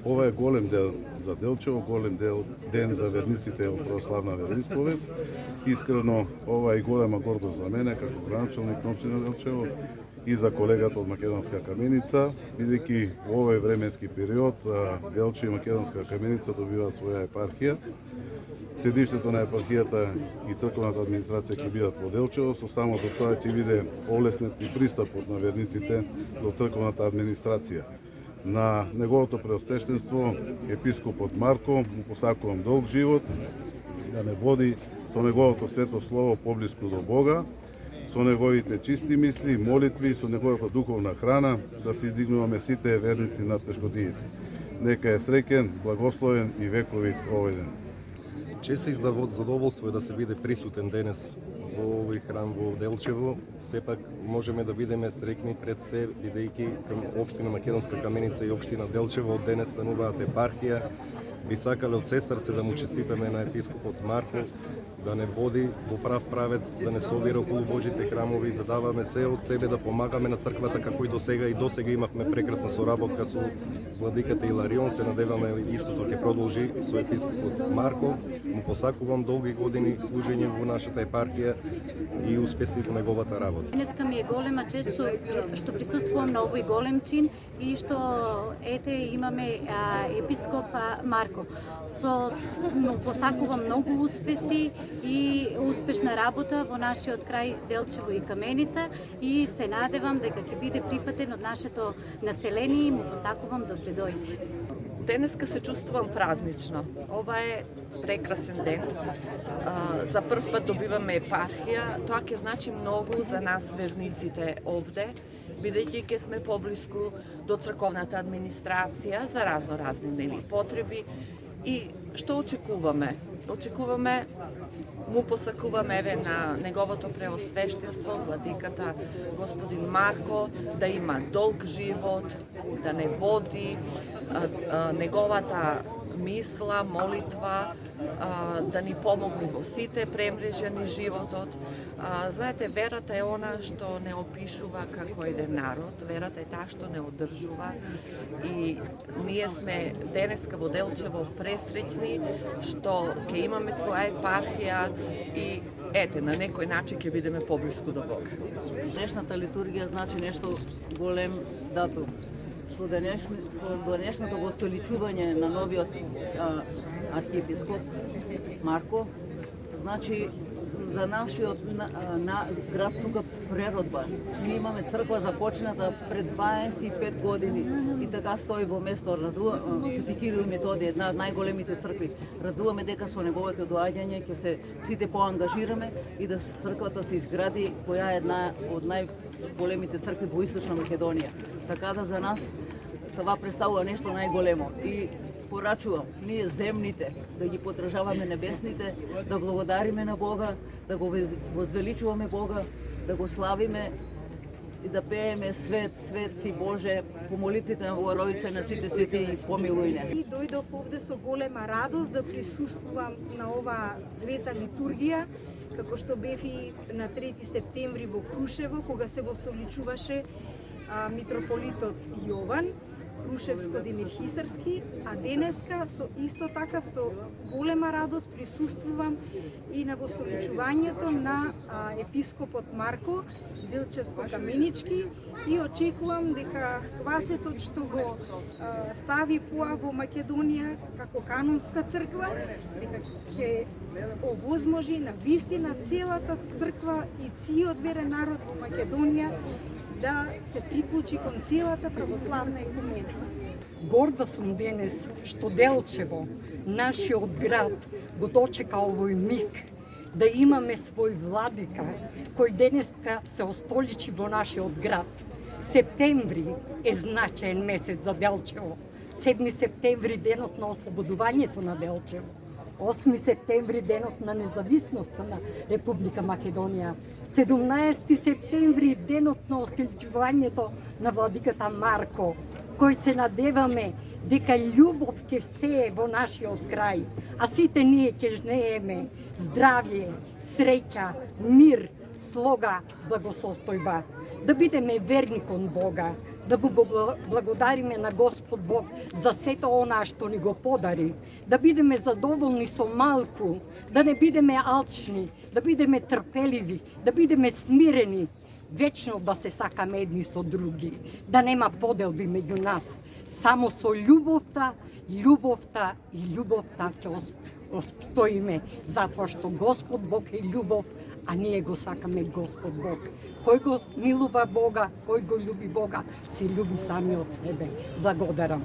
Ова е голем дел за Делчево, голем ден за верниците во православна вероисповест. Искрено, ова е голема гордост за мене како градоначалник на општина Делчево и за колегата од Македонска каменица, бидејќи во овој временски период Делчево и Македонска каменица добиваат своја епархија. Седиштето на епархијата и црковната администрација ќе бидат во Делчево, со самото тоа ќе биде олеснет и пристапот на верниците до црковната администрација. На неговото преосвещенство епископот Марко му посакувам долг живот, да не води со неговото свето слово поблиску до Бога, со неговите чисти мисли, молитви и со неговата духовна храна да се издигнуваме сите верници над тешкотиите. Нека е среќен, благословен и вековит овој ден. Чест и задоволство е да се биде присутен денес во овој храм во Делчево. Сепак можеме да бидеме среќни пред се, бидејќи кам општина Македонска каменица и општина Делчево од денес стануваат епархија. Би сакале од се срце да му честитаме на епископот Марко, да не води во прав правец, да не собира околу Божите храмови, да даваме се од себе, да помагаме на црквата како и досега. И досега имавме прекрасна соработка со владиката Иларион. Се надеваме истото ќе продолжи со епископот Марко. Му посакувам долги години служење во нашата епархија и успеси во неговата работа. Денеска ми е голема чест што присуствувам на овој голем чин и што имаме епископ Марко. Му посакувам многу успеси и успешна работа во нашиот крај Делчево и Каменица и се надевам дека ќе биде прифатен од нашето население и му посакувам добре дојде. Денеска се чувствувам празнично. Ова е прекрасен ден. За прв пат добиваме епархија. Тоа ќе значи многу за нас верниците овде, бидејќи ќе сме поблиску до црковната администрација за разни потреби. И што очекуваме? Очекуваме, му посакуваме на неговото преосвещенство, владиката господин Марко, да има долг живот, да не води неговата мисла, молитва, да ни помогне во сите премрежени животот. Знаете, верата е она што не опишува како еден народ, верата е таа што не одржува и ние сме денеска во Делчево пресреќни што ќе имаме своја епархија и на некој начин ќе бидеме поблиску до Бога. Днешната литургија значи нешто голем датум. Со денешното гостоличување на новиот архиепископ Марко, значи за нашиот град тука преродба. Ние имаме црква започната пред 25 години и така стои во место. Свети Кирил и Методија, една од најголемите цркви. Радуваме дека со неговото доаѓање ќе се сите поангажираме и да црквата се изгради, која е една од најголемите цркви во Источна Македонија. Така да за нас това представува нешто најголемо. И порачувам, ние земните, да ги подржаваме небесните, да благодариме на Бога, да го возвеличуваме Бога, да го славиме и да пееме свет, свет си Боже, по молитвите на Богородица на сите свети и помилуј не. И дојдов овде со голема радост да присуствувам на оваа света литургија, како што бев и на 3 септември во Крушево, кога се востоличуваше митрополитот Јован Крушевско-Демир Хисарски, а денеска исто така со голема радост присуствувам и на востоличувањето на епископот Марко Делчевско-Каменички и очекувам дека квасецот што го стави ПУА во Македонија како канонска црква, дека ќе овозможи на вистина целата црква и циот верен народ во Македонија да се приклучи кон целата православна екумена. Горда сум денес што Делчево, нашиот град, го дочека овој миг да имаме свој владика кој денеска се остоличи во нашиот град. Септември е значаен месец за Делчево. 7 септември денот на ослободувањето на Делчево. 8 септември денот на независноста на Република Македонија. 17 септември денот на остоличувањето на владиката Марко, кој се надеваме дека љубов ќе сее во нашиот крај, а сите ние ќе жнееме здравје, среќа, мир, слога, благосостојба. Да бидеме верни кон Бога, да му го благодариме на Господ Бог за сето онаа што ни го подари, да бидеме задоволни со малку, да не бидеме алчни, да бидеме трпеливи, да бидеме смирени, вечно да се сакаме едни со други, да нема поделби меѓу нас. Само со љубовта и љубовта ќе стоиме, затоа што Господ Бог е љубов, а ние го сакаме Господ Бог. Кој го милува Бога, кој го љуби Бога, се љуби самиот себе. Благодарам.